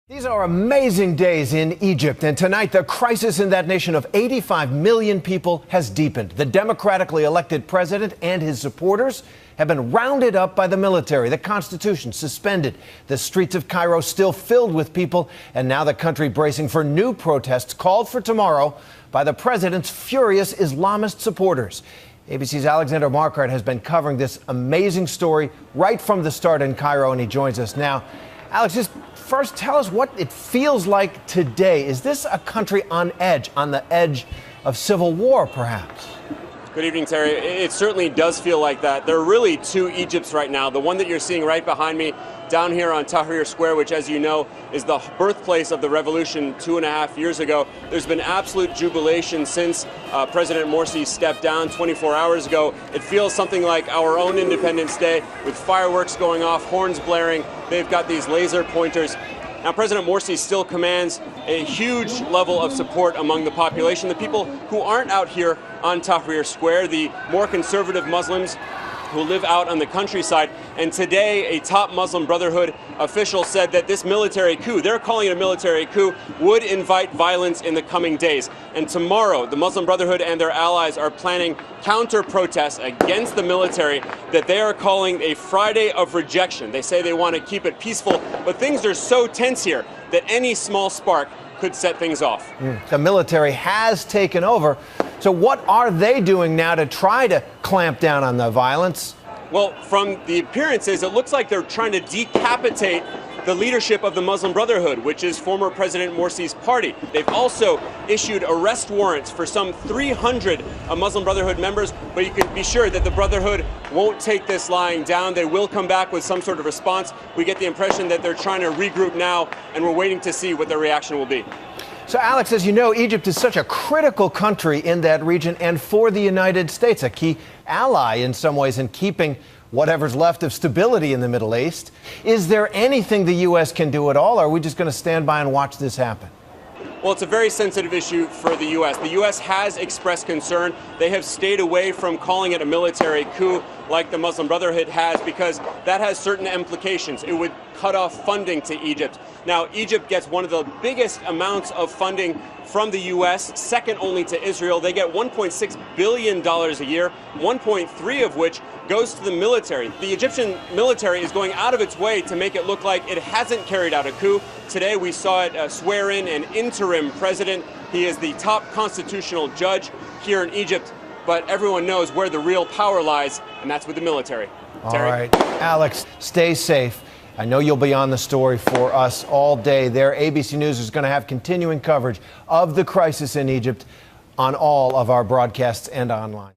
These are amazing days in Egypt, and tonight the crisis in that nation of 85 million people has deepened. The democratically elected president and his supporters have been rounded up by the military, the constitution suspended, the streets of Cairo still filled with people, and now the country bracing for new protests called for tomorrow by the president's furious Islamist supporters. ABC's Alexander Marquardt has been covering this amazing story right from the start in Cairo, and he joins us now. Alex, just first tell us what it feels like today. Is this a country on the edge of civil war, perhaps? Good evening, Terry. It certainly does feel like that. There are really two Egypts right now. The one that you're seeing right behind me down here on Tahrir Square, which, as you know, is the birthplace of the revolution 2.5 years ago. There's been absolute jubilation since President Morsi stepped down 24 hours ago. It feels something like our own Independence Day, with fireworks going off, horns blaring. They've got these laser pointers. Now, President Morsi still commands a huge level of support among the population. The people who aren't out here on Tahrir Square, the more conservative Muslims who live out on the countryside. And today, a top Muslim Brotherhood official said that this military coup, they're calling it a military coup, would invite violence in the coming days. And tomorrow, the Muslim Brotherhood and their allies are planning counter-protests against the military that they are calling a Friday of rejection. They say they want to keep it peaceful, but things are so tense here that any small spark could set things off. The military has taken over. So what are they doing now to try to clamp down on the violence? Well, from the appearances, it looks like they're trying to decapitate the leadership of the Muslim Brotherhood, which is former President Morsi's party. They've also issued arrest warrants for some 300 Muslim Brotherhood members, but you can be sure that the Brotherhood won't take this lying down. They will come back with some sort of response. We get the impression that they're trying to regroup now, and we're waiting to see what their reaction will be. So, Alex, as you know, Egypt is such a critical country in that region and for the United States, a key ally in some ways in keeping whatever's left of stability in the Middle East. Is there anything the U.S. can do at all, or are we just going to stand by and watch this happen? Well, it's a very sensitive issue for the U.S. The U.S. has expressed concern. They have stayed away from calling it a military coup like the Muslim Brotherhood has, because that has certain implications. It would cut off funding to Egypt. Now, Egypt gets one of the biggest amounts of funding from the U.S., second only to Israel. They get $1.6 billion a year, 1.3 of which goes to the military. The Egyptian military is going out of its way to make it look like it hasn't carried out a coup. Today we saw it swear in an interim president. He is the top constitutional judge here in Egypt, but everyone knows where the real power lies, and that's with the military. All right, Alex, stay safe. I know you'll be on the story for us all day there. ABC News is going to have continuing coverage of the crisis in Egypt on all of our broadcasts and online.